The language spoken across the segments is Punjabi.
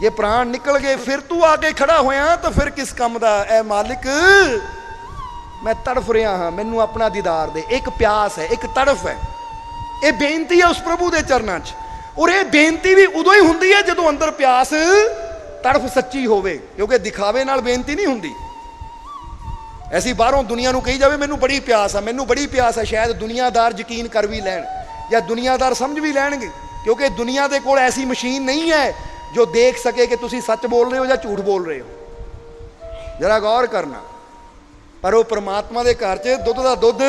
जे प्राण निकल गए फिर तू आके खड़ा होया तो फिर किस काम दा। ऐ मालिक मैं तड़फ रहा हाँ, मैनू अपना दीदार दे। एक प्यास है, एक तड़फ है, ये बेनती है उस प्रभु के चरणों च। और ये बेनती भी उदों ही होंदी है जदों अंदर प्यास तड़फ सच्ची होवे, क्योंकि दिखावे नाल बेनती नहीं होंदी। ऐसी बाहरों दुनिया नूं कही जावे मैनू बड़ी प्यास है, मैनू बड़ी प्यास है, शायद दुनियादार यकीन कर भी लैण या दुनियादार समझ भी लैणगे, क्योंकि दुनिया के कोल ऐसी मशीन नहीं है जो देख सके कि तुसी सच बोल रहे हो या झूठ बोल रहे हो। जरा गौर करना। पर वो परमात्मा के घर च दुध का दुध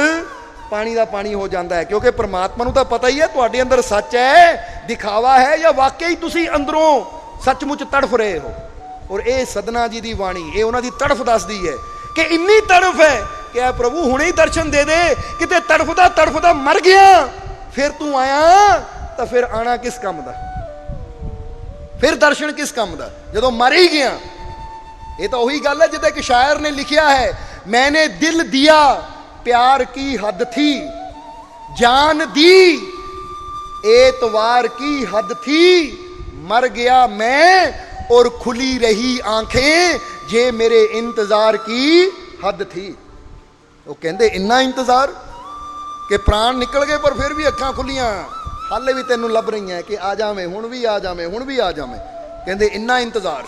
पानी का पानी हो जाता है, क्योंकि परमात्मा नूं तां पता ही है तुहाडे अंदर सच है, दिखावा है या वाकई तुसी अंदरों सचमुच तड़फ रहे हो। और ये सदना जी की वाणी ये उन्हां दी तड़फ दसदी है कि इन्नी तड़फ है कि ऐ प्रभु हुणे ही दर्शन दे दे, किते तड़फदा मर गया फिर तू आया तो फिर आना किस काम दा, फिर दर्शन किस काम दा जदों मर ही गया। ये तो वही गल है जिद्दां एक शायर ने लिखिया है, मैंने दिल दिया प्यार की हद थी, जान दी एतवार की हद थी, मर गया मैं और खुली रही आंखें जे मेरे इंतजार की हद थी। वो कहते इन्ना इंतजार कि प्राण निकल गए पर फिर भी अखां खुलियां हाले भी तेनों लभ रही हैं कि आ जावे, हुण भी आ जावे, हुण भी आ जावे। कहते इन्ना इंतजार,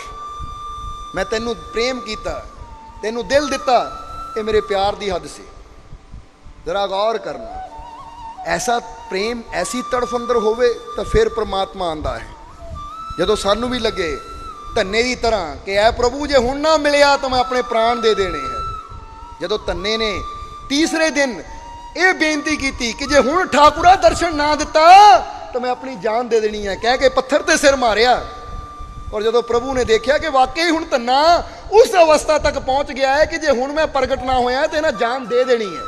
मैं तेनों प्रेम किया, तेनों दिल दिता, ये मेरे प्यार की हद से। जरा गौर करना, ऐसा प्रेम ऐसी तड़फ अंदर होवे तो फिर परमात्मा आंदा है। जदों सानू भी लगे धन्ने की तरह कि ऐ प्रभु जे हुण ना मिलिया तो मैं अपने प्राण दे देने हैं। जदों धन्ने ने तीसरे दिन ये बेनती की कि जे हुण ठाकुरा दर्शन ना दिता तो मैं अपनी जान दे देनी है, कह के पत्थर ते सिर मारिया। और जदों प्रभु ने देखा कि वाकई हुण धन्ना उस अवस्था तक पहुँच गया है कि जे हुण मैं प्रगट ना होया तो इन्हां जान दे देनी है।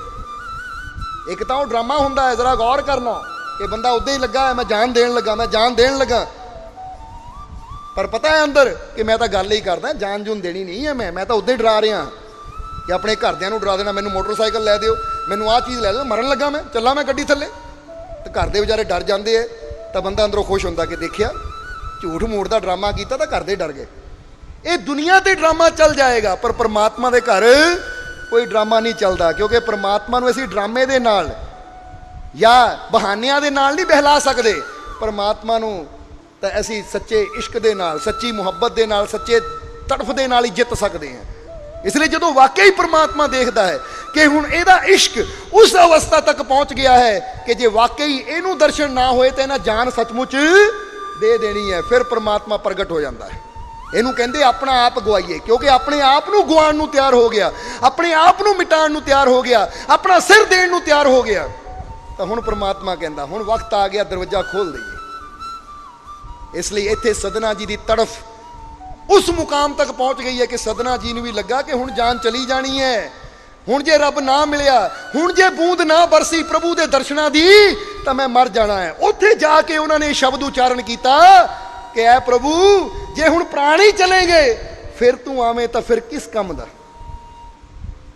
एक तो ड्रामा होंदा है, जरा गौर करना कि बंदा उदा ही लगा है मैं जान देन लगा, मैं जान देन लगा, पर पता है अंदर कि मैं तो गल ही करदा, जान जून देनी नहीं है। मैं तो उदा ही डरा रहा कि अपने घरदियां नूं डरा देना, मैनूं मोटरसाइकिल लै दिओ, मैनूं आह चीज़ लै दिओ, मरन लगा मैं, चला मैं गड्डी थल्ले। तो घर दे बेचारे डर जाते हैं, तो बंदा अंदरों खुश होंदा कि देखिया झूठ मूठ का ड्रामा किया तो घर दे डर गए। ये दुनिया ते ड्रामा चल जाएगा पर परमात्मा के घर कोई ड्रामा नहीं चलता, क्योंकि परमात्मा नूं असीं ड्रामे दे नाल या बहानियां दे नाल नहीं बहला सकते। परमात्मा नूं तां असीं सच्चे इश्क दे नाल, सच्ची मुहब्बत दे नाल, सच्चे तड़फ दे नाल ही जित सकते हैं। इसलिए जदों वाकई परमात्मा देखता है कि हुण इहदा इश्क उस अवस्था तक पहुँच गया है कि जे वाकई इहनूं दर्शन ना होए तो इन्हां जान सचमुच दे देनी है, फिर परमात्मा प्रगट हो जाता है। इनू कहते अपना आप गवाइए, क्योंकि अपने आप नूं गवाण नूं तैयार हो गया, अपने आप नूं मिटाण नूं तैयार हो गया, अपना सिर देण नूं तैयार हो गया। तो हुण परमात्मा कहता हुण वक्त आ गया दरवाजा खोल दईए। इसलिए इत्थे सदना जी की तड़फ उस मुकाम तक पहुँच गई है कि सदना जी नूं भी लगा कि हुण जान चली जानी है, हुण जे रब ना मिलिया, हुण जे बूंद ना बरसी प्रभु के दर्शनां दी तो मैं मर जाना है। उत्थे जाके उन्होंने शब्द उच्चारण किया कि ऐ प्रभु जे हुण प्राण ही चले गए फिर तू आवे तो फिर किस काम दा।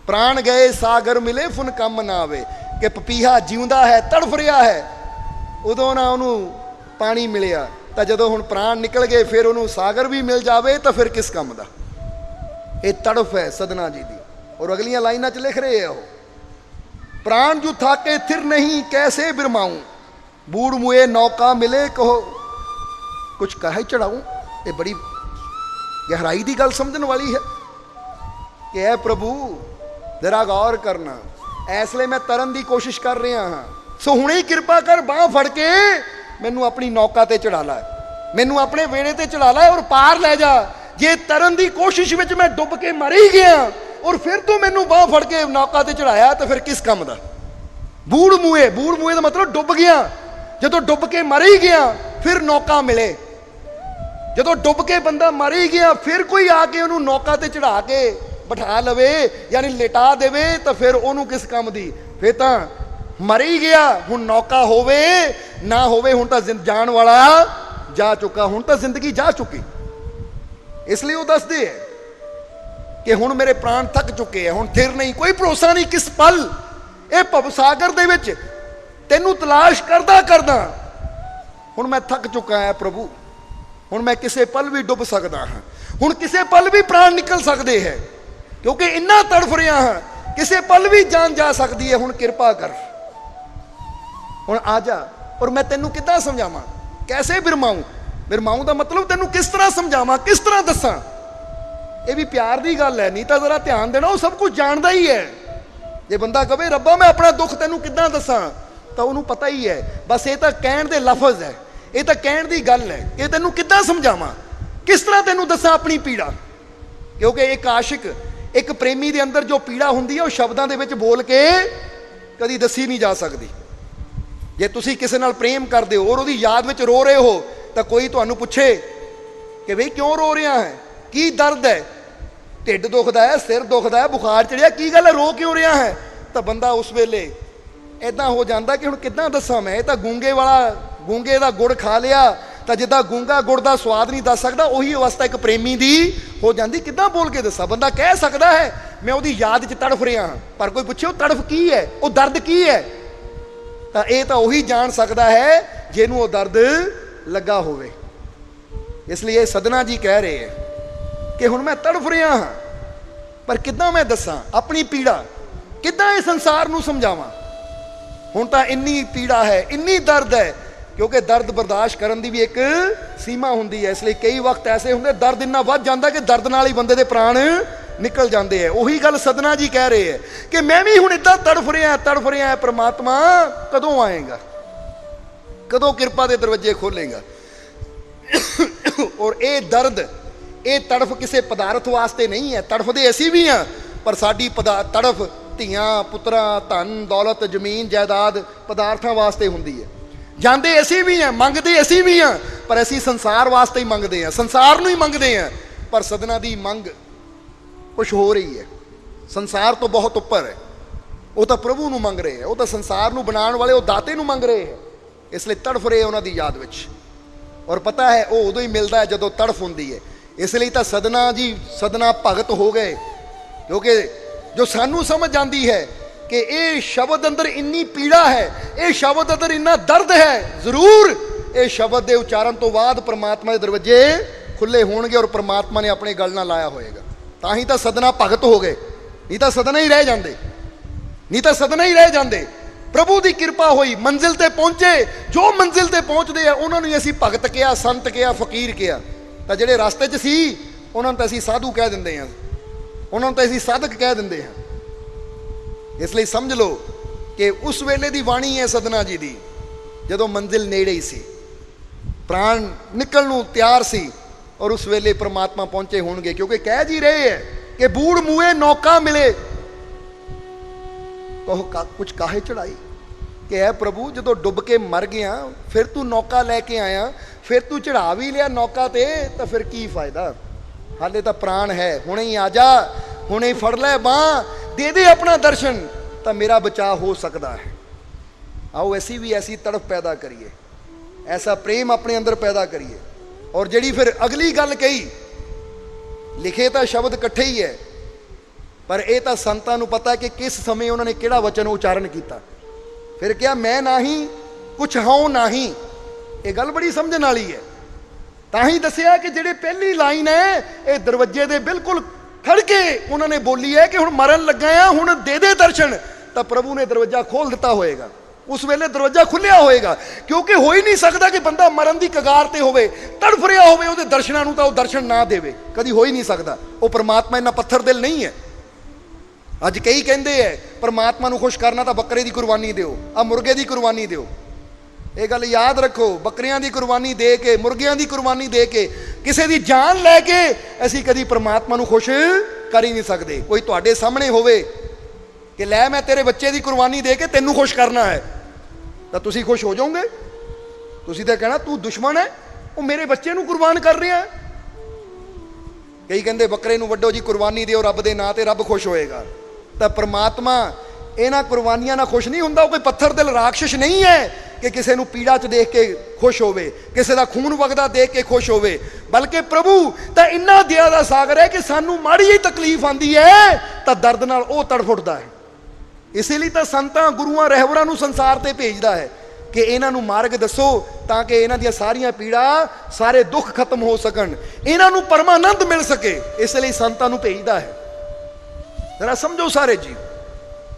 प्राण गए सागर मिले फुन कम ना आवे, कि पपीहा जिउंदा है तड़फ रहा है उदों ना उन्होंने पानी मिलिया, तो जदों हुण प्राण निकल गए फिर उन्होंने सागर भी मिल जावे तो फिर किस काम दा। ये तड़फ है सदना जी की। और अगलियां लाइनां च लिख रहे हो, प्राण जू थाके थिर नहीं कैसे बिरमाऊं, बूढ़ मुए नौका मिले कहो कुछ कहे चढ़ाऊं। ये बड़ी गहराई की गल समझने वाली है कि ऐ प्रभु जरा गौर करना, इसलिए मैं तरन की कोशिश कर रहा हाँ, सो हुणे ही कृपा कर बांह फड़ के मैनू अपनी नौका ते चढ़ा ला, मैनू अपने वेड़े ते चढ़ा ला और पार लै जा। जे तरन की कोशिश में मैं डुब के मर ही गया और फिर तू मैनू बांह फड़ के नौका ते चढ़ाया तो फिर किस काम दा। बूढ़ मुए का मतलब डुब गया, जदों डुब के मर ही गया फिर नौका मिले, जदों डुब के बंदा मर ही गया फिर कोई आके उन्होंने नौका ते चढ़ा के बिठा लवे यानी लिटा देवे तो फिर उन्होंने किस काम दी। फिर तो मर ही गया, हुण नौका होवे ना होवे, हुण तो जान वाला जा चुका, हुण तो जिंदगी जा चुकी। इसलिए वो दसदे है कि हुण मेरे प्राण थक चुके हैं, हुण थिर नहीं, कोई भरोसा नहीं किस पल ये भवसागर दे विच तैनू तलाश करदा करदा हुण मैं थक चुका है प्रभु, ਹੁਣ ਮੈਂ ਕਿਸੇ ਪਲ ਵੀ ਡੁੱਬ ਸਕਦਾ ਹਾਂ, ਹੁਣ ਕਿਸੇ ਪਲ ਵੀ ਪ੍ਰਾਣ ਨਿਕਲ ਸਕਦੇ ਹੈ, ਕਿਉਂਕਿ ਇੰਨਾ ਤੜਫ ਰਿਹਾ ਹਾਂ, ਕਿਸੇ ਪਲ ਵੀ ਜਾਨ ਜਾ ਸਕਦੀ ਹੈ। ਹੁਣ ਕਿਰਪਾ ਕਰ, ਹੁਣ ਆ ਜਾ। ਔਰ ਮੈਂ ਤੈਨੂੰ ਕਿੱਦਾਂ ਸਮਝਾਵਾਂ, ਕੈਸੇ ਬਿਰਮਾਊਂ? ਬਿਰਮਾਊਂ ਦਾ ਮਤਲਬ ਤੈਨੂੰ ਕਿਸ ਤਰ੍ਹਾਂ ਸਮਝਾਵਾਂ, ਕਿਸ ਤਰ੍ਹਾਂ ਦੱਸਾਂ? ਇਹ ਵੀ ਪਿਆਰ ਦੀ ਗੱਲ ਹੈ, ਨਹੀਂ ਤਾਂ ਜ਼ਰਾ ਧਿਆਨ ਦੇਣਾ, ਉਹ ਸਭ ਕੁਝ ਜਾਣਦਾ ਹੀ ਹੈ। ਜੇ ਬੰਦਾ ਕਹੇ ਰੱਬਾ ਮੈਂ ਆਪਣਾ ਦੁੱਖ ਤੈਨੂੰ ਕਿੱਦਾਂ ਦੱਸਾਂ, ਤਾਂ ਉਹਨੂੰ ਪਤਾ ਹੀ ਹੈ, ਬਸ ਇਹ ਤਾਂ ਕਹਿਣ ਦੇ ਲਫ਼ਜ਼ ਹੈ, ਇਹ ਤਾਂ ਕਹਿਣ ਦੀ ਗੱਲ ਹੈ। ਇਹ ਤੈਨੂੰ ਕਿੱਦਾਂ ਸਮਝਾਵਾਂ, ਕਿਸ ਤਰ੍ਹਾਂ ਤੈਨੂੰ ਦੱਸਾਂ ਆਪਣੀ ਪੀੜਾ? ਕਿਉਂਕਿ ਇੱਕ ਆਸ਼ਿਕ, ਇੱਕ ਪ੍ਰੇਮੀ ਦੇ ਅੰਦਰ ਜੋ ਪੀੜਾ ਹੁੰਦੀ ਹੈ, ਉਹ ਸ਼ਬਦਾਂ ਦੇ ਵਿੱਚ ਬੋਲ ਕੇ ਕਦੀ ਦੱਸੀ ਨਹੀਂ ਜਾ ਸਕਦੀ। ਜੇ ਤੁਸੀਂ ਕਿਸੇ ਨਾਲ ਪ੍ਰੇਮ ਕਰਦੇ ਹੋ ਔਰ ਉਹਦੀ ਯਾਦ ਵਿੱਚ ਰੋ ਰਹੇ ਹੋ, ਤਾਂ ਕੋਈ ਤੁਹਾਨੂੰ ਪੁੱਛੇ ਕਿ ਬਈ ਕਿਉਂ ਰੋ ਰਿਹਾ ਹੈ, ਕੀ ਦਰਦ ਹੈ, ਢਿੱਡ ਦੁਖਦਾ ਹੈ, ਸਿਰ ਦੁਖਦਾ ਹੈ, ਬੁਖਾਰ ਚੜਿਆ, ਕੀ ਗੱਲ ਹੈ, ਰੋ ਕਿਉਂ ਰਿਹਾ ਹੈ? ਤਾਂ ਬੰਦਾ ਉਸ ਵੇਲੇ ਇਦਾਂ ਹੋ ਜਾਂਦਾ ਕਿ ਹੁਣ ਕਿੱਦਾਂ ਦੱਸਾਂ ਮੈਂ, ਇਹ ਤਾਂ ਗੂੰਗੇ ਦਾ ਗੁੜ ਖਾ ਲਿਆ, ਤਾਂ ਜਿੱਦਾਂ ਗੂੰਗਾ ਗੁੜ ਦਾ ਸਵਾਦ ਨਹੀਂ ਦੱਸ ਸਕਦਾ, ਉਹੀ ਅਵਸਥਾ ਇੱਕ ਪ੍ਰੇਮੀ ਦੀ ਹੋ ਜਾਂਦੀ। ਕਿੱਦਾਂ ਬੋਲ ਕੇ ਦੱਸਾਂ? ਬੰਦਾ ਕਹਿ ਸਕਦਾ ਹੈ ਮੈਂ ਉਹਦੀ ਯਾਦ 'ਚ ਤੜਫ ਰਿਹਾ ਹਾਂ, ਪਰ ਕੋਈ ਪੁੱਛੇ ਉਹ ਤੜਫ ਕੀ ਹੈ, ਉਹ ਦਰਦ ਕੀ ਹੈ, ਤਾਂ ਇਹ ਤਾਂ ਉਹੀ ਜਾਣ ਸਕਦਾ ਹੈ ਜਿਹਨੂੰ ਉਹ ਦਰਦ ਲੱਗਾ ਹੋਵੇ। ਇਸ ਲਈ ਇਹ ਸਦਨਾ ਜੀ ਕਹਿ ਰਹੇ ਹੈ ਕਿ ਹੁਣ ਮੈਂ ਤੜਫ ਰਿਹਾ ਹਾਂ, ਪਰ ਕਿੱਦਾਂ ਮੈਂ ਦੱਸਾਂ ਆਪਣੀ ਪੀੜਾ, ਕਿੱਦਾਂ ਇਹ ਸੰਸਾਰ ਨੂੰ ਸਮਝਾਵਾਂ? ਹੁਣ ਤਾਂ ਇੰਨੀ ਪੀੜਾ ਹੈ, ਇੰਨੀ ਦਰਦ ਹੈ, ਕਿਉਂਕਿ ਦਰਦ ਬਰਦਾਸ਼ਤ ਕਰਨ ਦੀ ਵੀ ਇੱਕ ਸੀਮਾ ਹੁੰਦੀ ਹੈ। ਇਸ ਲਈ ਕਈ ਵਕਤ ਐਸੇ ਹੁੰਦੇ ਦਰਦ ਇੰਨਾ ਵੱਧ ਜਾਂਦਾ ਕਿ ਦਰਦ ਨਾਲ ਹੀ ਬੰਦੇ ਦੇ ਪ੍ਰਾਣ ਨਿਕਲ ਜਾਂਦੇ ਹੈ। ਉਹੀ ਗੱਲ ਸਦਨਾ ਜੀ ਕਹਿ ਰਹੇ ਹੈ ਕਿ ਮੈਂ ਵੀ ਹੁਣ ਇੱਦਾਂ ਤੜਫ ਰਿਹਾ, ਪ੍ਰਮਾਤਮਾ ਕਦੋਂ ਆਏਗਾ, ਕਦੋਂ ਕਿਰਪਾ ਦੇ ਦਰਵਾਜ਼ੇ ਖੋਲੇਗਾ? ਔਰ ਇਹ ਦਰਦ, ਇਹ ਤੜਫ ਕਿਸੇ ਪਦਾਰਥ ਵਾਸਤੇ ਨਹੀਂ ਹੈ, ਤੜਫਦੇ ਅਸੀਂ ਵੀ ਹਾਂ, ਪਰ ਸਾਡੀ ਤੜਫ ਧੀਆਂ ਪੁੱਤਰਾਂ, ਧਨ ਦੌਲਤ, ਜ਼ਮੀਨ ਜਾਇਦਾਦ, ਪਦਾਰਥਾਂ ਵਾਸਤੇ ਹੁੰਦੀ ਹੈ। ਜਾਂਦੇ ਅਸੀਂ ਵੀ ਹਾਂ, ਮੰਗਦੇ ਅਸੀਂ ਵੀ ਹਾਂ, ਪਰ ਅਸੀਂ ਸੰਸਾਰ ਵਾਸਤੇ ਹੀ ਮੰਗਦੇ ਹਾਂ, ਸੰਸਾਰ ਨੂੰ ਹੀ ਮੰਗਦੇ ਹਾਂ। ਪਰ ਸਦਨਾ ਦੀ ਮੰਗ ਕੁਛ ਹੋ ਰਹੀ ਹੈ, ਸੰਸਾਰ ਤੋਂ ਬਹੁਤ ਉੱਪਰ ਹੈ। ਉਹ ਤਾਂ ਪ੍ਰਭੂ ਨੂੰ ਮੰਗ ਰਹੇ ਹੈ, ਉਹ ਤਾਂ ਸੰਸਾਰ ਨੂੰ ਬਣਾਉਣ ਵਾਲੇ ਉਹ ਦਾਤੇ ਨੂੰ ਮੰਗ ਰਹੇ ਹੈ। ਇਸ ਲਈ ਤੜਫ ਰਹੇ ਉਹਨਾਂ ਦੀ ਯਾਦ ਵਿੱਚ, ਔਰ ਪਤਾ ਹੈ ਉਹ ਉਦੋਂ ਹੀ ਮਿਲਦਾ ਹੈ ਜਦੋਂ ਤੜਫ ਹੁੰਦੀ ਹੈ। ਇਸ ਲਈ ਤਾਂ ਸਦਨਾ ਜੀ, ਸਦਨਾ ਭਗਤ ਹੋ ਗਏ, ਕਿਉਂਕਿ ਜੋ ਸਾਨੂੰ ਸਮਝ ਆਉਂਦੀ ਹੈ ਕਿ ਇਹ ਸ਼ਬਦ ਅੰਦਰ ਇੰਨੀ ਪੀੜਾ ਹੈ, ਇਹ ਸ਼ਬਦ ਅੰਦਰ ਇੰਨਾ ਦਰਦ ਹੈ, ਜ਼ਰੂਰ ਇਹ ਸ਼ਬਦ ਦੇ ਉਚਾਰਨ ਤੋਂ ਬਾਅਦ ਪ੍ਰਮਾਤਮਾ ਦੇ ਦਰਵਾਜ਼ੇ ਖੁੱਲੇ ਹੋਣਗੇ ਔਰ ਪ੍ਰਮਾਤਮਾ ਨੇ ਆਪਣੇ ਗਲ ਨਾਲ ਲਾਇਆ ਹੋਏਗਾ। ਤਾਂ ਹੀ ਤਾਂ ਸਦਨਾ ਭਗਤ ਹੋ ਗਏ, ਨਹੀਂ ਤਾਂ ਸਦਨਾ ਹੀ ਰਹਿ ਜਾਂਦੇ, ਪ੍ਰਭੂ ਦੀ ਕਿਰਪਾ ਹੋਈ, ਮੰਜ਼ਿਲ ਤੇ ਪਹੁੰਚੇ। ਜੋ ਮੰਜ਼ਿਲ ਤੇ ਪਹੁੰਚਦੇ ਆ ਉਹਨਾਂ ਨੂੰ ਅਸੀਂ ਭਗਤ ਕਿਹਾ, ਸੰਤ ਕਿਹਾ, ਫਕੀਰ ਕਿਹਾ। ਤਾਂ ਜਿਹੜੇ ਰਸਤੇ 'ਚ ਸੀ ਉਹਨਾਂ ਨੂੰ ਤਾਂ ਅਸੀਂ ਸਾਧੂ ਕਹਿ ਦਿੰਦੇ ਹਾਂ, ਉਹਨਾਂ ਨੂੰ ਤਾਂ ਅਸੀਂ ਸਾਧਕ ਕਹਿ ਦਿੰਦੇ ਹਾਂ। ਇਸ ਲਈ ਸਮਝ ਲਓ ਕਿ ਉਸ ਵੇਲੇ ਦੀ ਬਾਣੀ ਹੈ ਸਦਨਾ ਜੀ ਦੀ, ਜਦੋਂ ਮੰਜ਼ਿਲ ਨੇੜੇ ਹੀ ਸੀ, ਪ੍ਰਾਣ ਨਿਕਲਣ ਨੂੰ ਤਿਆਰ ਸੀ, ਔਰ ਉਸ ਵੇਲੇ ਪ੍ਰਮਾਤਮਾ ਪਹੁੰਚੇ ਹੋਣਗੇ। ਕਿਉਂਕਿ ਕਹਿ ਜੀ ਰਹੇ ਹੈ ਕਿ ਬੂੜ ਮੂਏ ਨੌਕਾ ਮਿਲੇ, ਕਹੋ ਕੁਛ ਕਾਹੇ ਚੜਾਈ, ਕਿ ਹੈ ਪ੍ਰਭੂ ਜਦੋਂ ਡੁੱਬ ਕੇ ਮਰ ਗਿਆ, ਫਿਰ ਤੂੰ ਨੌਕਾ ਲੈ ਕੇ ਆਇਆ, ਫਿਰ ਤੂੰ ਚੜਾ ਵੀ ਲਿਆ ਨੌਕਾ ਤੇ, ਤਾਂ ਫਿਰ ਕੀ ਫਾਇਦਾ? ਹਾਲੇ ਤਾਂ ਪ੍ਰਾਣ ਹੈ, ਹੁਣੇ ਹੀ ਆ ਜਾ, ਹੁਣੇ ਹੀ ਫੜ ਲੈ ਬਾਂਹ, ਦੇ ਦੇ ਆਪਣਾ ਦਰਸ਼ਨ, ਤਾਂ ਮੇਰਾ ਬਚਾਅ ਹੋ ਸਕਦਾ ਹੈ। ਆਓ ਅਸੀਂ ਵੀ ਐਸੀ ਤੜਫ ਪੈਦਾ ਕਰੀਏ, ਐਸਾ ਪ੍ਰੇਮ ਆਪਣੇ ਅੰਦਰ ਪੈਦਾ ਕਰੀਏ। ਔਰ ਜਿਹੜੀ ਫਿਰ ਅਗਲੀ ਗੱਲ ਕਹੀ, ਲਿਖੇ ਤਾਂ ਸ਼ਬਦ ਇਕੱਠੇ ਹੀ ਹੈ, ਪਰ ਇਹ ਤਾਂ ਸੰਤਾਂ ਨੂੰ ਪਤਾ ਕਿ ਕਿਸ ਸਮੇਂ ਉਹਨਾਂ ਨੇ ਕਿਹੜਾ ਵਚਨ ਉਚਾਰਨ ਕੀਤਾ। ਫਿਰ ਕਿਹਾ ਮੈਂ ਨਾਹੀਂ ਕੁਛ ਹਉ ਨਾਹੀਂ, ਇਹ ਗੱਲ ਬੜੀ ਸਮਝਣ ਵਾਲੀ ਹੈ। ਤਾਂ ਹੀ ਦੱਸਿਆ ਕਿ ਜਿਹੜੇ ਪਹਿਲੀ ਲਾਈਨ ਹੈ ਇਹ ਦਰਵਾਜ਼ੇ ਦੇ ਬਿਲਕੁਲ ਖੜ ਕੇ ਉਹਨਾਂ ਨੇ ਬੋਲੀ ਹੈ ਕਿ ਹੁਣ ਮਰਨ ਲੱਗਾ ਆ, ਹੁਣ ਦੇ ਦੇ ਦਰਸ਼ਨ, ਤਾਂ ਪ੍ਰਭੂ ਨੇ ਦਰਵਾਜ਼ਾ ਖੋਲ ਦਿੱਤਾ ਹੋਏਗਾ। ਉਸ ਵੇਲੇ ਦਰਵਾਜ਼ਾ ਖੁੱਲਿਆ ਹੋਏਗਾ, ਕਿਉਂਕਿ ਹੋ ਹੀ ਨਹੀਂ ਸਕਦਾ ਕਿ ਬੰਦਾ ਮਰਨ ਦੀ ਕਗਾਰ ਤੇ ਹੋਵੇ, ਤੜਫ ਰਿਹਾ ਹੋਵੇ, ਉਹਦੇ ਦਰਸ਼ਨਾਂ ਨੂੰ ਤਾਂ ਉਹ ਦਰਸ਼ਨ ਨਾ ਦੇਵੇ, ਕਦੀ ਹੋ ਹੀ ਨਹੀਂ ਸਕਦਾ। ਉਹ ਪਰਮਾਤਮਾ ਇੰਨਾ ਪੱਥਰ ਦਿਲ ਨਹੀਂ ਹੈ। ਅੱਜ ਕਈ ਕਹਿੰਦੇ ਹੈ ਪਰਮਾਤਮਾ ਨੂੰ ਖੁਸ਼ ਕਰਨਾ ਤਾਂ ਬੱਕਰੇ ਦੀ ਕੁਰਬਾਨੀ ਦਿਓ, ਆ ਮੁਰਗੇ ਦੀ ਕੁਰਬਾਨੀ ਦਿਓ। ਇਹ ਗੱਲ ਯਾਦ ਰੱਖੋ, ਬੱਕਰੀਆਂ ਦੀ ਕੁਰਬਾਨੀ ਦੇ ਕੇ, ਮੁਰਗਿਆਂ ਦੀ ਕੁਰਬਾਨੀ ਦੇ ਕੇ, ਕਿਸੇ ਦੀ ਜਾਨ ਲੈ ਕੇ ਅਸੀਂ ਕਦੀ ਪਰਮਾਤਮਾ ਨੂੰ ਖੁਸ਼ ਕਰ ਹੀ ਨਹੀਂ ਸਕਦੇ। ਕੋਈ ਤੁਹਾਡੇ ਸਾਹਮਣੇ ਹੋਵੇ ਕਿ ਲੈ ਮੈਂ ਤੇਰੇ ਬੱਚੇ ਦੀ ਕੁਰਬਾਨੀ ਦੇ ਕੇ ਤੈਨੂੰ ਖੁਸ਼ ਕਰਨਾ ਹੈ, ਤਾਂ ਤੁਸੀਂ ਖੁਸ਼ ਹੋ ਜਾਓਗੇ? ਤੁਸੀਂ ਤਾਂ ਕਹਿਣਾ ਤੂੰ ਦੁਸ਼ਮਣ ਹੈ, ਉਹ ਮੇਰੇ ਬੱਚੇ ਨੂੰ ਕੁਰਬਾਨ ਕਰ ਰਿਹਾ। ਕਈ ਕਹਿੰਦੇ ਬੱਕਰੇ ਨੂੰ ਵੱਡੋ ਜੀ ਕੁਰਬਾਨੀ ਦਿਓ ਰੱਬ ਦੇ ਨਾਂ ਤੇ, ਰੱਬ ਖੁਸ਼ ਹੋਏਗਾ। ਤਾਂ ਪਰਮਾਤਮਾ ਇਹਨਾਂ ਕੁਰਬਾਨੀਆਂ ਨਾਲ ਖੁਸ਼ ਨਹੀਂ ਹੁੰਦਾ। ਉਹ ਕੋਈ ਪੱਥਰ ਦਿਲ ਰਾਖਸ਼ ਨਹੀਂ ਹੈ ਕਿ ਕਿਸੇ ਨੂੰ ਪੀੜਾ 'ਚ ਦੇਖ ਕੇ ਖੁਸ਼ ਹੋਵੇ, ਕਿਸੇ ਦਾ ਖੂਨ ਵਗਦਾ ਦੇਖ ਕੇ ਖੁਸ਼ ਹੋਵੇ, ਬਲਕਿ ਪ੍ਰਭੂ ਤਾਂ ਇੰਨਾ ਦਇਆ ਦਾ ਸਾਗਰ ਹੈ ਕਿ ਸਾਨੂੰ ਮਾੜੀ ਜਿਹੀ ਤਕਲੀਫ ਆਉਂਦੀ ਹੈ ਤਾਂ ਦਰਦ ਨਾਲ ਉਹ ਤੜਫ ਉੱਠਦਾ ਹੈ। ਇਸੇ ਲਈ ਤਾਂ ਸੰਤਾਂ, ਗੁਰੂਆਂ, ਰਹਿਬਰਾਂ ਨੂੰ ਸੰਸਾਰ ਤੇ ਭੇਜਦਾ ਹੈ ਕਿ ਇਹਨਾਂ ਨੂੰ ਮਾਰਗ ਦੱਸੋ ਤਾਂ ਕਿ ਇਹਨਾਂ ਦੀਆਂ ਸਾਰੀਆਂ ਪੀੜਾ, ਸਾਰੇ ਦੁੱਖ ਖਤਮ ਹੋ ਸਕਣ, ਇਹਨਾਂ ਨੂੰ ਪਰਮਾਨੰਦ ਮਿਲ ਸਕੇ। ਇਸ ਲਈ ਸੰਤਾਂ ਨੂੰ ਭੇਜਦਾ ਹੈ। ਜਰਾ ਸਮਝੋ ਸਾਰੇ ਜੀ।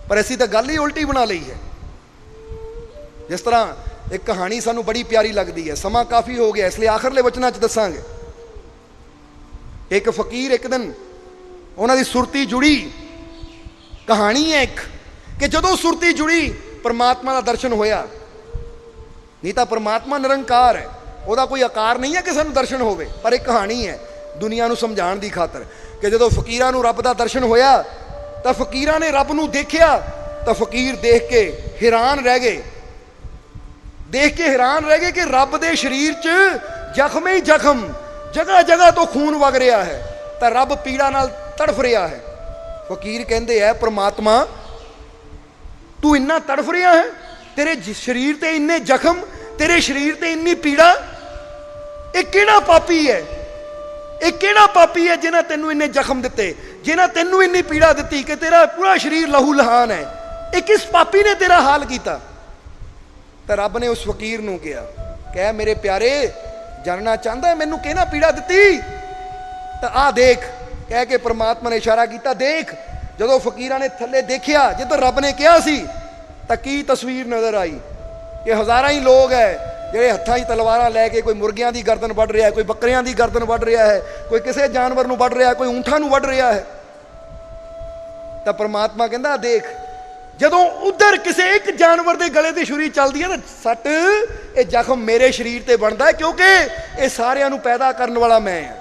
ਪਰ ਅਸੀਂ ਤਾਂ ਗੱਲ ਹੀ ਉਲਟੀ ਬਣਾ ਲਈ ਹੈ। ਜਿਸ ਤਰ੍ਹਾਂ ਇੱਕ ਕਹਾਣੀ ਸਾਨੂੰ ਬੜੀ ਪਿਆਰੀ ਲੱਗਦੀ ਹੈ। ਸਮਾਂ ਕਾਫੀ ਹੋ ਗਿਆ, ਇਸ ਲਈ ਆਖਰਲੇ ਵਚਨਾਂ 'ਚ ਦੱਸਾਂਗੇ। ਇੱਕ ਫਕੀਰ, ਇੱਕ ਦਿਨ ਉਹਨਾਂ ਦੀ ਸੁਰਤੀ ਜੁੜੀ। ਕਹਾਣੀ ਹੈ ਇੱਕ, ਕਿ ਜਦੋਂ ਸੁਰਤੀ ਜੁੜੀ ਪਰਮਾਤਮਾ ਦਾ ਦਰਸ਼ਨ ਹੋਇਆ। ਨਹੀਂ ਤਾਂ ਪਰਮਾਤਮਾ ਨਿਰੰਕਾਰ ਹੈ, ਉਹਦਾ ਕੋਈ ਆਕਾਰ ਨਹੀਂ ਹੈ ਕਿ ਸਾਨੂੰ ਦਰਸ਼ਨ ਹੋਵੇ। ਪਰ ਇੱਕ ਕਹਾਣੀ ਹੈ ਦੁਨੀਆ ਨੂੰ ਸਮਝਾਉਣ ਦੀ ਖਾਤਰ, ਕਿ ਜਦੋਂ ਫਕੀਰਾਂ ਨੂੰ ਰੱਬ ਦਾ ਦਰਸ਼ਨ ਹੋਇਆ ਤਾਂ ਫਕੀਰਾਂ ਨੇ ਰੱਬ ਨੂੰ ਦੇਖਿਆ ਤਾਂ ਫਕੀਰ ਦੇਖ ਕੇ ਹੈਰਾਨ ਰਹਿ ਗਏ। ਦੇਖ ਕੇ ਹੈਰਾਨ ਰਹਿ ਗਏ ਕਿ ਰੱਬ ਦੇ ਸਰੀਰ 'ਚ ਜ਼ਖਮ ਹੀ ਜ਼ਖਮ, ਜਗ੍ਹਾ ਜਗ੍ਹਾ ਤੋਂ ਖੂਨ ਵਗ ਰਿਹਾ ਹੈ, ਤਾਂ ਰੱਬ ਪੀੜਾ ਨਾਲ ਤੜਫ ਰਿਹਾ ਹੈ। ਫਕੀਰ ਕਹਿੰਦੇ ਹੈ, ਪਰਮਾਤਮਾ ਤੂੰ ਇੰਨਾ ਤੜਫ ਰਿਹਾ ਹੈ, ਤੇਰੇ ਸਰੀਰ ਤੇ ਇੰਨੇ ਜ਼ਖਮ, ਤੇਰੇ ਸਰੀਰ ਤੇ ਇੰਨੀ ਪੀੜਾ, ਇਹ ਕਿਹੜਾ ਪਾਪੀ ਹੈ? ਇਹ ਕਿਹੜਾ ਪਾਪੀ ਹੈ ਜਿਨ੍ਹਾਂ ਤੈਨੂੰ ਇੰਨੇ ਜ਼ਖਮ ਦਿੱਤੇ, ਜਿਨ੍ਹਾਂ ਤੈਨੂੰ ਇੰਨੀ ਪੀੜਾ ਦਿੱਤੀ ਕਿ ਤੇਰਾ ਪੂਰਾ ਸਰੀਰ ਲਹੂ ਲਹਾਨ ਹੈ? ਇਹ ਕਿਸ ਪਾਪੀ ਨੇ ਤੇਰਾ ਹਾਲ ਕੀਤਾ? ਤਾਂ ਰੱਬ ਨੇ ਉਸ ਫਕੀਰ ਨੂੰ ਕਿਹਾ, ਕਹਿ ਮੇਰੇ ਪਿਆਰੇ, ਜਾਣਨਾ ਚਾਹੁੰਦਾ ਮੈਨੂੰ ਕਿਹਨਾਂ ਪੀੜਾ ਦਿੱਤੀ? ਤਾਂ ਆਹ ਦੇਖ, ਕਹਿ ਕੇ ਪਰਮਾਤਮਾ ਨੇ ਇਸ਼ਾਰਾ ਕੀਤਾ, ਦੇਖ। ਜਦੋਂ ਫਕੀਰਾਂ ਨੇ ਥੱਲੇ ਦੇਖਿਆ ਜਿੱਧਰ ਰੱਬ ਨੇ ਕਿਹਾ ਸੀ, ਤਾਂ ਕੀ ਤਸਵੀਰ ਨਜ਼ਰ ਆਈ ਕਿ ਹਜ਼ਾਰਾਂ ਹੀ ਲੋਕ ਹੈ ਜਿਹੜੇ ਹੱਥਾਂ 'ਚ ਤਲਵਾਰਾਂ ਲੈ ਕੇ, ਕੋਈ ਮੁਰਗਿਆਂ ਦੀ ਗਰਦਨ ਵੱਢ ਰਿਹਾ ਹੈ, ਕੋਈ ਬੱਕਰੀਆਂ ਦੀ ਗਰਦਨ ਵੱਢ ਰਿਹਾ ਹੈ, ਕੋਈ ਕਿਸੇ ਜਾਨਵਰ ਨੂੰ ਵੱਢ ਰਿਹਾ, ਕੋਈ ਊਂਠਾਂ ਨੂੰ ਵੱਢ ਰਿਹਾ ਹੈ। ਤਾਂ ਪਰਮਾਤਮਾ ਕਹਿੰਦਾ, ਦੇਖ, ਜਦੋਂ ਉਧਰ ਕਿਸੇ ਇੱਕ ਜਾਨਵਰ ਦੇ ਗਲੇ ਤੇ ਛੁਰੀ ਚੱਲਦੀ ਹੈ ਤਾਂ ਸੱਟ, ਇਹ ਜ਼ਖਮ ਮੇਰੇ ਸਰੀਰ ਤੇ ਬਣਦਾ ਹੈ, ਕਿਉਂਕਿ ਇਹ ਸਾਰਿਆਂ ਨੂੰ ਪੈਦਾ ਕਰਨ ਵਾਲਾ ਮੈਂ ਹਾਂ,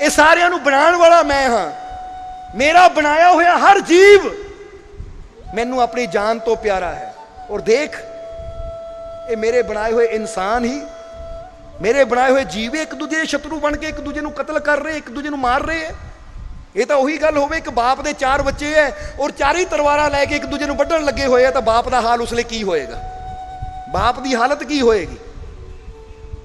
ਇਹ ਸਾਰਿਆਂ ਨੂੰ ਬਣਾਉਣ ਵਾਲਾ ਮੈਂ ਹਾਂ। ਮੇਰਾ ਬਣਾਇਆ ਹੋਇਆ ਹਰ ਜੀਵ ਮੈਨੂੰ ਆਪਣੀ ਜਾਨ ਤੋਂ ਪਿਆਰਾ ਹੈ। ਔਰ ਦੇਖ, ਇਹ ਮੇਰੇ ਬਣਾਏ ਹੋਏ ਇਨਸਾਨ ਹੀ, ਮੇਰੇ ਬਣਾਏ ਹੋਏ ਜੀਵ ਇੱਕ ਦੂਜੇ ਦੇ ਸ਼ਤਰੂ ਬਣ ਕੇ ਇੱਕ ਦੂਜੇ ਨੂੰ ਕਤਲ ਕਰ ਰਹੇ, ਇੱਕ ਦੂਜੇ ਨੂੰ ਮਾਰ ਰਹੇ ਹੈ। ਇਹ ਤਾਂ ਉਹੀ ਗੱਲ ਹੋਵੇ, ਇੱਕ ਬਾਪ ਦੇ 4 ਬੱਚੇ ਹੈ ਔਰ 4 ਹੀ ਤਲਵਾਰਾਂ ਲੈ ਕੇ ਇੱਕ ਦੂਜੇ ਨੂੰ ਵੱਢਣ ਲੱਗੇ ਹੋਏ ਆ, ਤਾਂ ਬਾਪ ਦਾ ਹਾਲ ਉਸ ਲਈ ਕੀ ਹੋਏਗਾ? ਬਾਪ ਦੀ ਹਾਲਤ ਕੀ ਹੋਏਗੀ?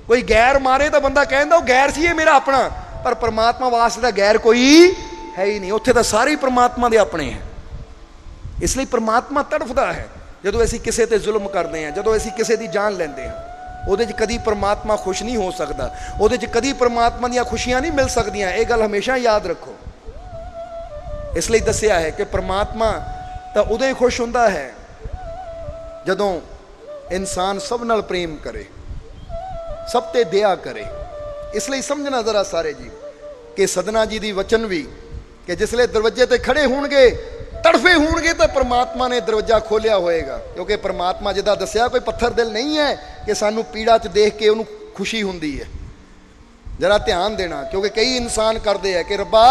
ਕੋਈ ਗੈਰ ਮਾਰੇ ਤਾਂ ਬੰਦਾ ਕਹਿੰਦਾ ਉਹ ਗੈਰ ਸੀ, ਇਹ ਮੇਰਾ ਆਪਣਾ। ਪਰ ਪਰਮਾਤਮਾ ਵਾਸਤੇ ਤਾਂ ਗੈਰ ਕੋਈ ਹੈ ਹੀ ਨਹੀਂ, ਉੱਥੇ ਤਾਂ ਸਾਰੇ ਪਰਮਾਤਮਾ ਦੇ ਆਪਣੇ ਹੈ। ਇਸ ਲਈ ਪਰਮਾਤਮਾ ਤੜਫਦਾ ਹੈ ਜਦੋਂ ਅਸੀਂ ਕਿਸੇ ਤੇ ਜ਼ੁਲਮ ਕਰਦੇ ਹਾਂ, ਜਦੋਂ ਅਸੀਂ ਕਿਸੇ ਦੀ ਜਾਨ ਲੈਂਦੇ ਹਾਂ। ਉਹਦੇ 'ਚ ਕਦੀ ਪਰਮਾਤਮਾ ਖੁਸ਼ ਨਹੀਂ ਹੋ ਸਕਦਾ, ਉਹਦੇ 'ਚ ਕਦੀ ਪਰਮਾਤਮਾ ਦੀਆਂ ਖੁਸ਼ੀਆਂ ਨਹੀਂ ਮਿਲ ਸਕਦੀਆਂ। ਇਹ ਗੱਲ ਹਮੇਸ਼ਾ ਯਾਦ ਰੱਖੋ। ਇਸ ਲਈ ਦੱਸਿਆ ਹੈ ਕਿ ਪਰਮਾਤਮਾ ਤਾਂ ਉਦੋਂ ਹੀ ਖੁਸ਼ ਹੁੰਦਾ ਹੈ ਜਦੋਂ ਇਨਸਾਨ ਸਭ ਨਾਲ ਪ੍ਰੇਮ ਕਰੇ, ਸਭ ਤੇ ਦਇਆ ਕਰੇ। ਇਸ ਲਈ ਸਮਝਣਾ ਜ਼ਰਾ ਸਾਰੇ ਜੀ ਕਿ ਸਦਨਾ ਜੀ ਦੀ ਵਚਨ ਵੀ, ਕਿ ਜਿਸਲੇ ਦਰਵਾਜ਼ੇ ਤੇ ਖੜੇ ਹੋਣਗੇ, ਤੜਫੇ ਹੋਣਗੇ, ਤਾਂ ਪਰਮਾਤਮਾ ਨੇ ਦਰਵਾਜ਼ਾ ਖੋਲਿਆ ਹੋਏਗਾ। ਕਿਉਂਕਿ ਪਰਮਾਤਮਾ ਜਿੱਦਾਂ ਦੱਸਿਆ, ਕੋਈ ਪੱਥਰ ਦਿਲ ਨਹੀਂ ਹੈ ਕਿ ਸਾਨੂੰ ਪੀੜਾ 'ਚ ਦੇਖ ਕੇ ਉਹਨੂੰ ਖੁਸ਼ੀ ਹੁੰਦੀ ਹੈ। ਜਰਾ ਧਿਆਨ ਦੇਣਾ, ਕਿਉਂਕਿ ਕਈ ਇਨਸਾਨ ਕਰਦੇ ਹੈ ਕਿ ਰੱਬਾ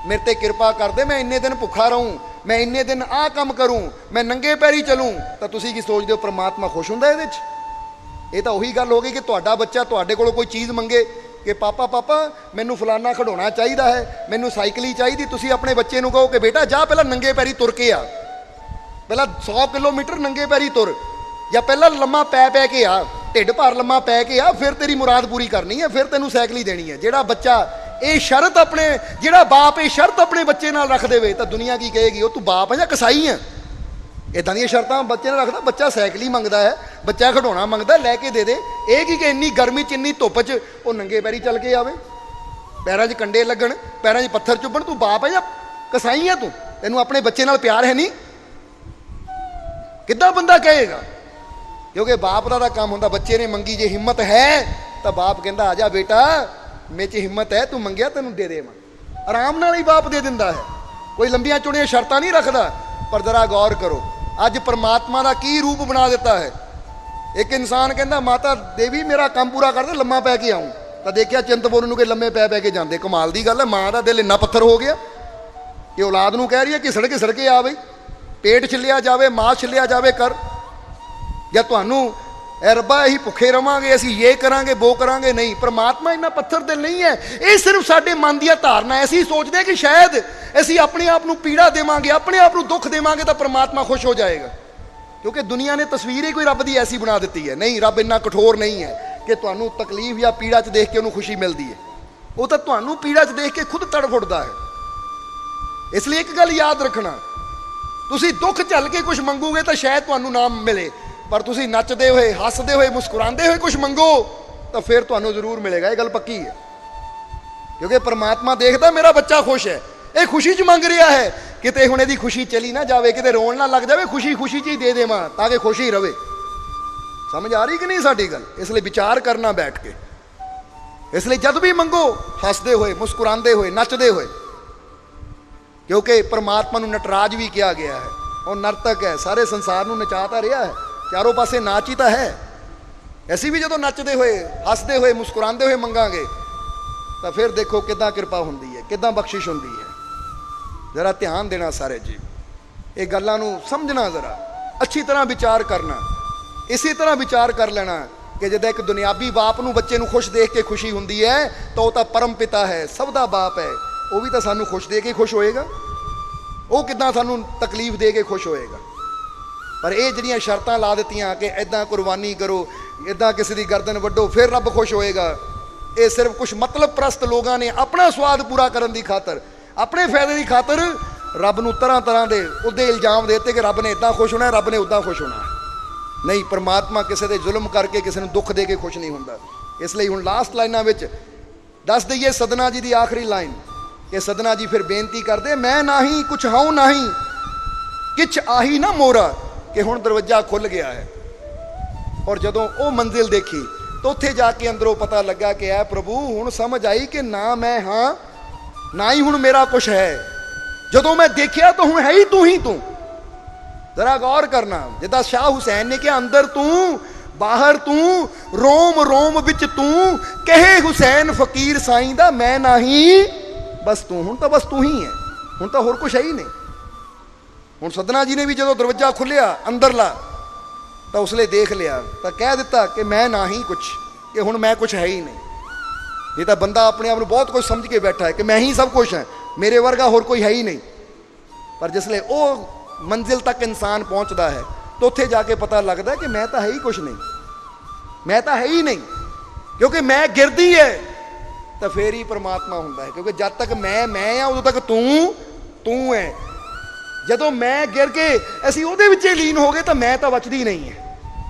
ਮੇਰੇ ਤੇ ਕਿਰਪਾ ਕਰਦੇ, ਮੈਂ ਇੰਨੇ ਦਿਨ ਭੁੱਖਾ ਰਹੂੰ, ਮੈਂ ਇੰਨੇ ਦਿਨ ਆਹ ਕੰਮ ਕਰੂੰ, ਮੈਂ ਨੰਗੇ ਪੈਰੀ ਚਲੂੰ। ਤਾਂ ਤੁਸੀਂ ਕੀ ਸੋਚਦੇ ਹੋ, ਪਰਮਾਤਮਾ ਖੁਸ਼ ਹੁੰਦਾ ਇਹਦੇ 'ਚ? ਇਹ ਤਾਂ ਉਹੀ ਗੱਲ ਹੋ ਗਈ ਕਿ ਤੁਹਾਡਾ ਬੱਚਾ ਤੁਹਾਡੇ ਕੋਲੋਂ ਕੋਈ ਚੀਜ਼ ਮੰਗੇ ਕਿ ਪਾਪਾ ਮੈਨੂੰ ਫਲਾਨਾ ਖਿਡੌਣਾ ਚਾਹੀਦਾ ਹੈ, ਮੈਨੂੰ ਸਾਈਕਲ ਚਾਹੀਦੀ। ਤੁਸੀਂ ਆਪਣੇ ਬੱਚੇ ਨੂੰ ਕਹੋ ਕਿ ਬੇਟਾ ਜਾ ਪਹਿਲਾਂ ਨੰਗੇ ਪੈਰੀ ਤੁਰ ਕੇ ਆ, ਪਹਿਲਾਂ 100 ਕਿਲੋਮੀਟਰ ਨੰਗੇ ਪੈਰੀ ਤੁਰ, ਜਾਂ ਪਹਿਲਾਂ ਲੰਮਾ ਪੈ ਕੇ ਆ, ਢਿੱਡ ਭਰ ਲੰਮਾ ਪੈ ਕੇ ਆ, ਫਿਰ ਤੇਰੀ ਮੁਰਾਦ ਪੂਰੀ ਕਰਨੀ ਹੈ, ਫਿਰ ਤੈਨੂੰ ਸਾਈਕਲ ਹੀ ਦੇਣੀ ਹੈ। ਜਿਹੜਾ ਬੱਚਾ ਇਹ ਸ਼ਰਤ ਆਪਣੇ, ਜਿਹੜਾ ਬਾਪ ਇਹ ਸ਼ਰਤ ਆਪਣੇ ਬੱਚੇ ਨਾਲ ਰੱਖ ਦੇਵੇ, ਤਾਂ ਦੁਨੀਆ ਕੀ ਕਹੇਗੀ, ਉਹ ਤੂੰ ਬਾਪ ਹੈ ਜਾਂ ਕਸਾਈ ਹੈ? ਇਦਾਂ ਦੀਆਂ ਸ਼ਰਤਾਂ ਬੱਚੇ ਨਾਲ ਰੱਖਦਾ। ਬੱਚਾ ਸਾਈਕਲ ਹੀ ਮੰਗਦਾ ਹੈ, ਬੱਚਾ ਖਿਡੌਣਾ ਮੰਗਦਾ, ਲੈ ਕੇ ਦੇ ਦੇ। ਇਹ ਕੀ ਕਿ ਇੰਨੀ ਗਰਮੀ 'ਚ, ਇੰਨੀ ਧੁੱਪ 'ਚ ਉਹ ਨੰਗੇ ਪੈਰੀ ਚੱਲ ਕੇ ਆਵੇ, ਪੈਰਾਂ 'ਚ ਕੰਡੇ ਲੱਗਣ, ਪੈਰਾਂ 'ਚ ਪੱਥਰ ਚੁੱਭਣ? ਤੂੰ ਬਾਪ ਹੈ ਜਾਂ ਕਸਾਈ ਹੈ? ਤੈਨੂੰ ਆਪਣੇ ਬੱਚੇ ਨਾਲ ਪਿਆਰ ਹੈ ਨਹੀਂ? ਕਿੱਦਾਂ ਬੰਦਾ ਕਹੇਗਾ? ਕਿਉਂਕਿ ਬਾਪ ਦਾ ਤਾਂ ਕੰਮ ਹੁੰਦਾ, ਬੱਚੇ ਨੇ ਮੰਗੀ ਜੇ ਹਿੰਮਤ ਹੈ ਤਾਂ ਬਾਪ ਕਹਿੰਦਾ ਆ ਜਾ ਬੇਟਾ, ਮੇਰੇ 'ਚ ਹਿੰਮਤ ਹੈ, ਤੂੰ ਮੰਗਿਆ ਤੈਨੂੰ ਦੇ ਦੇਵਾਂ। ਆਰਾਮ ਨਾਲ ਹੀ ਬਾਪ ਦੇ ਦਿੰਦਾ ਹੈ, ਕੋਈ ਲੰਬੀਆਂ ਚੌੜੀਆਂ ਸ਼ਰਤਾਂ ਨਹੀਂ ਰੱਖਦਾ। ਪਰ ਜ਼ਰਾ ਗੌਰ ਕਰੋ, ਅੱਜ ਪਰਮਾਤਮਾ ਦਾ ਕੀ ਰੂਪ ਬਣਾ ਦਿੱਤਾ ਹੈ। ਇੱਕ ਇਨਸਾਨ ਕਹਿੰਦਾ ਮਾਤਾ ਦੇਵੀ ਮੇਰਾ ਕੰਮ ਪੂਰਾ ਕਰ ਦੇ, ਲੰਮਾ ਪੈ ਕੇ ਆऊं, ਤਾਂ ਦੇਖਿਆ ਚਿੰਤਪੁਰਨੀ ਨੂੰ ਕਿ ਲੰਮੇ ਪੈ ਕੇ ਜਾਂਦੇ। ਕਮਾਲ ਦੀ ਗੱਲ ਹੈ, ਮਾਂ ਦਾ ਦਿਲ ਇੰਨਾ ਪੱਥਰ ਹੋ ਗਿਆ ਕਿ ਔਲਾਦ ਨੂੰ ਕਹਿ ਰਹੀ ਹੈ ਕਿ ਸੜਕੇ ਆ ਬਈ, ਪੇਟ ਛਿੱਲਿਆ ਜਾਵੇ, ਮਾਂ ਛਿੱਲਿਆ ਜਾਵੇ ਕਰ। ਜਾਂ ਤੁਹਾਨੂੰ ਐ ਰੱਬਾ ਅਸੀਂ ਭੁੱਖੇ ਰਵਾਂਗੇ, ਅਸੀਂ ਇਹ ਕਰਾਂਗੇ ਉਹ ਕਰਾਂਗੇ? ਨਹੀਂ, ਪਰਮਾਤਮਾ ਇੰਨਾ ਪੱਥਰ ਦਿਲ ਨਹੀਂ ਹੈ। ਇਹ ਸਿਰਫ ਸਾਡੇ ਮਨ ਦੀਆਂ ਧਾਰਨਾ ਹੈ। ਅਸੀਂ ਸੋਚਦੇ ਹਾਂ ਕਿ ਸ਼ਾਇਦ ਅਸੀਂ ਆਪਣੇ ਆਪ ਨੂੰ ਪੀੜਾ ਦੇਵਾਂਗੇ, ਆਪਣੇ ਆਪ ਨੂੰ ਦੁੱਖ ਦੇਵਾਂਗੇ ਤਾਂ ਪਰਮਾਤਮਾ ਖੁਸ਼ ਹੋ ਜਾਏਗਾ। ਕਿਉਂਕਿ ਦੁਨੀਆ ਨੇ ਤਸਵੀਰ ਹੀ ਕੋਈ ਰੱਬ ਦੀ ਐਸੀ ਬਣਾ ਦਿੱਤੀ ਹੈ। ਨਹੀਂ, ਰੱਬ ਇੰਨਾ ਕਠੋਰ ਨਹੀਂ ਹੈ ਕਿ ਤੁਹਾਨੂੰ ਤਕਲੀਫ ਜਾਂ ਪੀੜਾ 'ਚ ਦੇਖ ਕੇ ਉਹਨੂੰ ਖੁਸ਼ੀ ਮਿਲਦੀ ਹੈ। ਉਹ ਤਾਂ ਤੁਹਾਨੂੰ ਪੀੜਾ 'ਚ ਦੇਖ ਕੇ ਖੁਦ ਤੜਫ ਉੱਠਦਾ ਹੈ। ਇਸ ਲਈ ਇੱਕ ਗੱਲ ਯਾਦ ਰੱਖਣਾ, ਤੁਸੀਂ ਦੁੱਖ ਝੱਲ ਕੇ ਕੁਝ ਮੰਗੋਗੇ ਤਾਂ ਸ਼ਾਇਦ ਤੁਹਾਨੂੰ ਨਾ ਮਿਲੇ, पर तुसी नचदे होए, हसदे होए, मुस्कुराते हुए कुछ मंगो तो फिर तुहानू जरूर मिलेगा। ये गल पक्की है, क्योंकि परमात्मा देखता मेरा बच्चा खुश है, ये खुशी च मंग रहा है, किते हुण इहदी खुशी चली ना जाए, किते रोन ना लग जाए, खुशी खुशी च ही दे देवां ताकि खुश ही रहे। समझ आ रही कि नहीं साडी गल? इसलिए विचार करना बैठ के। इसलिए जब भी मंगो हसदे हुए, मुस्कुराते हुए, नचदे हुए, क्योंकि परमात्मा नूं नटराज भी कहा गया है, और नर्तक है, सारे संसार नूं नचाता रहा है, चारों पासे नाच ही तो है। ऐसी भी जो नचदे हुए, हसदे हुए, मुस्कुराते हुए मंगांगे तो फिर देखो किदां कृपा हुंदी है, किदां बख्शिश हुंदी है। जरा ध्यान देना सारे जी, ये गल्लां नूं समझना, जरा अच्छी तरह विचार करना। इसी तरह विचार कर लेना कि जद एक दुनियावी बाप नूं बच्चे नूं खुश देख के खुशी हुंदी है, तो वह परम पिता है, सब दा बाप है, वो भी तो सानू खुश दे के खुश होएगा। वो किदां सानू तकलीफ दे के खुश होएगा? पर ये जिहड़ियां शर्तां ला दित्तियां कि इदां कुर्बानी करो, इदां किसी दी गर्दन वड्डो फिर रब खुश होएगा, ये सिर्फ कुछ मतलब प्रस्त लोगों ने अपना स्वाद पूरा करने की खातर, अपने फायदे की खातर रब नूं तरह तरह के उहदे इल्जाम देते कि रब ने इदां खुश होना है, रब ने उदां खुश होना है। नहीं, परमात्मा किसी दे जुल्म करके किसी नूं दुख दे के खुश नहीं हुंदा। इसलिए हुण लास्ट लाइनां विच दस दईए सदना जी की आखिरी लाइन कि सदना जी फिर बेनती करते, मैं नाही कुछ हाऊं नाही किछ आही ना मोरा, कि हुण दरवाजा खुल गया है। और जदों वो मंजिल देखी तो उत्थे जाके अंदरों पता लगा कि ऐ प्रभु हुण समझ आई कि ना मैं हाँ ना ही हुण मेरा कुछ है। जदों मैं देखिया तो हुण है ही तू। जरा गौर करना, जिदा शाह हुसैन ने कहा, अंदर तू बाहर तू, रोम रोम विच तू, कहे हुसैन फकीर साईं दा मैं नाही बस तू। हुण तो बस तू ही है, हुण तो होर कुछ है ही नहीं। हुण सदना जी ने भी जो दरवाजा खुलिया अंदरला तो उसने देख लिया तो कह दिता कि मैं ना ही कुछ, कि हुण मैं कुछ है ही नहीं। नहीं तो बंदा अपने आप को बहुत कुछ समझ के बैठा है कि मैं ही सब कुछ है, मेरे वर्गा होर कोई है ही नहीं। पर जिसले वो मंजिल तक इंसान पहुँचता है तो उत्थे जाके पता लगता है कि मैं तो है ही कुछ नहीं, मैं तो है ही नहीं, क्योंकि मैं गिरदी है तो फिर ही परमात्मा हुंदा है। क्योंकि जब तक मैं आ उदों तक तू है। जदों मैं गिर के असीं उहदे विच लीन हो गए तो मैं तो बचदी नहीं है,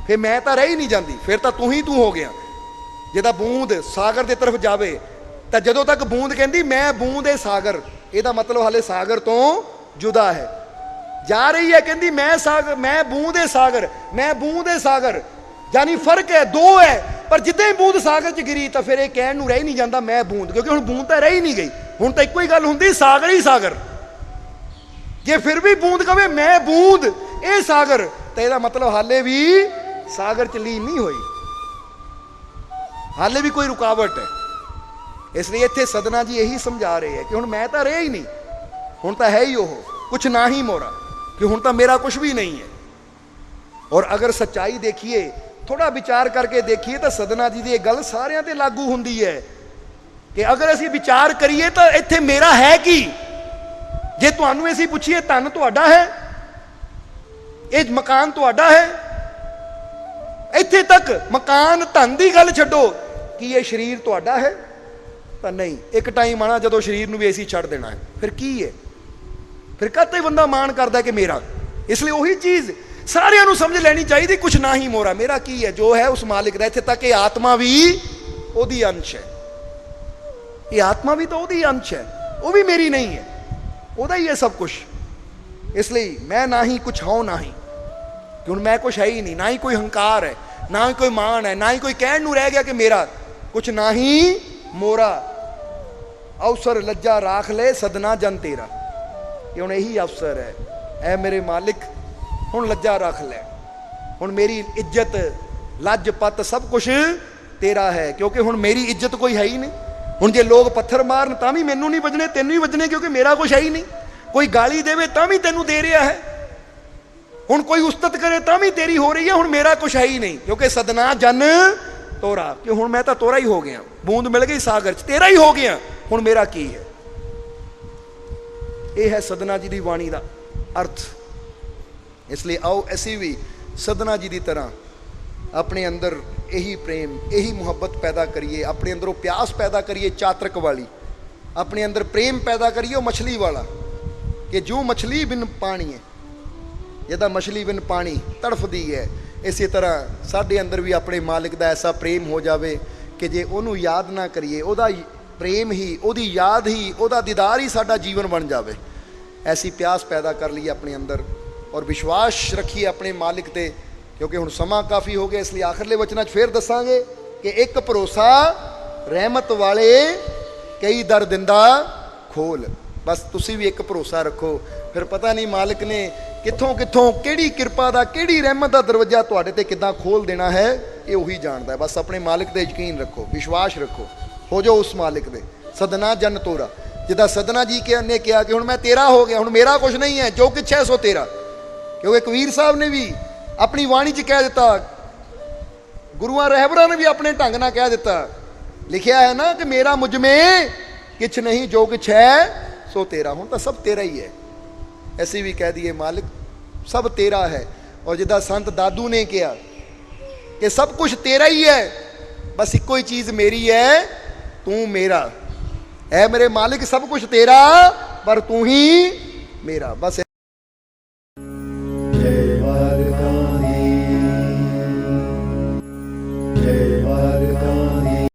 फिर मैं तो रह ही नहीं जाती, फिर तो तू ही तू हो गया। जिदा बूंद सागर की तरफ जाए तो जदों तक बूंद कहती मैं बूंद है सागर, यदा मतलब हाले सागर तो जुदा है। जा रही है कहती मैं सागर, मैं बूंद है सागर, मैं बूंद है सागर, यानी फर्क है, दो है। पर जिद्दां ही बूंद सागर च गिरी तो फिर यह कहण नूं रह नहीं जाता मैं बूंद, क्योंकि हुण बूंद तो रह ही नहीं गई, हुण तो इक्को ही गल हुंदी सागर ही सागर। जे फिर भी बूंद कहे मैं बूंद ये सागर, तो यह मतलब हाले भी सागर च लीन नहीं हुई, हाले भी कोई रुकावट है। इसलिए इत्थे सदना जी यही समझा रहे हैं कि हुण मैं तो रहा ही नहीं, हुण तो है ही वो कुछ ना ही मोरा, कि हुण तो मेरा कुछ भी नहीं है। और अगर सच्चाई देखिए, थोड़ा विचार करके देखिए तो सदना जी की गल सारियां ते लागू हुंदी है कि अगर असीं विचार करिए तो इत्थे मेरा है कि, जे तुहानूं असीं पुछीए धन तुहाडा है, ये मकान तुहाडा है, इत्थे तक मकान धन की गल छड्डो कि ये शरीर तुहाडा है तो नहीं। एक टाइम आना जदों शरीर नूं भी असीं छड्ड देना है, फिर की है, फिर कहते बंदा मान करता कि मेरा। इसलिए वही चीज़ सारिਆਂ ਨੂੰ समझ लेनी चाहिए, कुछ ना ही मोरा, मेरा की है, जो है उस मालिक का। इत्थे तक ये आत्मा भी ओदी अंश है, ये आत्मा भी तो ओदी अंश है, वो भी मेरी नहीं है, ओदा ही है सब कुछ। इसलिए मैं ना ही कुछ हूँ ना ही, क्योंकि मैं कुछ है ही नहीं, ना ही कोई हंकार है, ना ही कोई मान है, ना ही कोई कहण नूं रह गया कि मेरा कुछ ना ही मोरा। अवसर लज्जा राख ले सदना जन तेरा, कि हुण यही अवसर है, ऐ मेरे मालिक हुण लज्जा रख लै, हुण मेरी इज्जत लज पत सब कुछ तेरा है, क्योंकि हुण मेरी इज्जत कोई है ही नहीं। हुण जे लोग पत्थर मारन तां भी मैनूं नहीं वजने, तैनूं ही वजने, क्योंकि मेरा कुछ है ही नहीं। कोई गाली देवे तां भी तैनूं दे रहा है, हुण कोई उस्तत करे तां भी तेरी हो रही है, हुण मेरा कुछ है ही नहीं, क्योंकि सदना जन तोरा, कि हुण मैं तो तोरा ही हो गया, बूंद मिल गई सागर च, तेरा ही हो गया, हुण मेरा की है। यह है सदना जी की बाणी का अर्थ। इसलिए आओ असी भी सदना जी की तरह अपने अंदर यही प्रेम, यही मुहब्बत पैदा करिए, अपने अंदरों प्यास पैदा करिए चातरक वाली, अपने अंदर प्रेम पैदा करिए मछली वाला, कि जो मछली बिन पानी है, जदा मछली बिन पानी तड़फदी है, ਇਸੇ ਤਰ੍ਹਾਂ ਸਾਡੇ ਅੰਦਰ ਵੀ ਆਪਣੇ ਮਾਲਿਕ ਦਾ ਐਸਾ ਪ੍ਰੇਮ ਹੋ ਜਾਵੇ ਕਿ ਜੇ ਉਹਨੂੰ ਯਾਦ ਨਾ ਕਰੀਏ, ਉਹਦਾ ਪ੍ਰੇਮ ਹੀ, ਉਹਦੀ ਯਾਦ ਹੀ, ਉਹਦਾ ਦੀਦਾਰ ਹੀ ਸਾਡਾ ਜੀਵਨ ਬਣ ਜਾਵੇ। ਐਸੀ ਪਿਆਸ ਪੈਦਾ ਕਰ ਲਈਏ ਆਪਣੇ ਅੰਦਰ ਔਰ ਵਿਸ਼ਵਾਸ ਰੱਖੀਏ ਆਪਣੇ ਮਾਲਿਕ ਤੇ, ਕਿਉਂਕਿ ਹੁਣ ਸਮਾਂ ਕਾਫੀ ਹੋ ਗਿਆ। ਇਸ ਲਈ ਆਖਰਲੇ ਵਚਨਾਂ 'ਚ ਫਿਰ ਦੱਸਾਂਗੇ ਕਿ ਇੱਕ ਭਰੋਸਾ ਰਹਿਮਤ ਵਾਲੇ, ਕਈ ਦਰ ਦਿੰਦਾ ਖੋਲ। ਬਸ ਤੁਸੀਂ ਵੀ ਇੱਕ ਭਰੋਸਾ ਰੱਖੋ, ਫਿਰ ਪਤਾ ਨਹੀਂ ਮਾਲਿਕ ਨੇ ਕਿੱਥੋਂ ਕਿੱਥੋਂ ਕਿਹੜੀ ਕਿਰਪਾ ਦਾ, ਕਿਹੜੀ ਰਹਿਮਤ ਦਾ ਦਰਵਾਜ਼ਾ ਤੁਹਾਡੇ ਤੇ ਕਿੱਦਾਂ ਖੋਲ ਦੇਣਾ ਹੈ, ਇਹ ਉਹੀ ਜਾਣਦਾ ਹੈ। ਬਸ ਆਪਣੇ ਮਾਲਿਕ ਤੇ ਯਕੀਨ ਰੱਖੋ, ਵਿਸ਼ਵਾਸ ਰੱਖੋ, ਹੋ ਜਾਓ ਉਸ ਮਾਲਿਕ ਦੇ ਸਦਨਾ ਜਨ ਤੋਰਾ। ਜਿੱਦਾਂ ਸਦਨਾ ਜੀ ਨੇ ਕਿਹਾ ਕਿ ਹੁਣ ਮੈਂ ਤੇਰਾ ਹੋ ਗਿਆ, ਹੁਣ ਮੇਰਾ ਕੁਝ ਨਹੀਂ ਹੈ, ਜੋ ਕੁਛ ਹੈ ਸੋ ਤੇਰਾ। ਕਿਉਂਕਿ ਕਬੀਰ ਸਾਹਿਬ ਨੇ ਵੀ ਆਪਣੀ ਬਾਣੀ 'ਚ ਕਹਿ ਦਿੱਤਾ, ਗੁਰੂਆਂ ਰਹਿਬਰਾਂ ਨੇ ਵੀ ਆਪਣੇ ਢੰਗ ਨਾਲ ਕਹਿ ਦਿੱਤਾ, ਲਿਖਿਆ ਹੈ ਨਾ ਕਿ ਮੇਰਾ ਮੁਝ ਮੇਂ ਕਿਛ ਨਹੀਂ, ਜੋ ਕੁਛ ਹੈ ਸੋ ਤੇਰਾ। ਹੁਣ ਤਾਂ ਸਭ ਤੇਰਾ ਹੀ ਹੈ। ਅਸੀਂ ਵੀ ਕਹਿ ਦਈਏ ਮਾਲਿਕ ਸਭ ਤੇਰਾ ਹੈ। ਔਰ ਜਿੱਦਾਂ ਸੰਤ ਦਾਦੂ ਨੇ ਕਿਹਾ ਕਿ ਸਭ ਕੁਝ ਤੇਰਾ ਹੀ ਹੈ, ਬਸ ਇੱਕੋ ਹੀ ਚੀਜ਼ ਮੇਰੀ ਹੈ, ਤੂੰ ਮੇਰਾ ਹੈ। ਮੇਰੇ ਮਾਲਿਕ ਸਭ ਕੁਝ ਤੇਰਾ, ਪਰ ਤੂੰ ਹੀ ਮੇਰਾ। ਬਸ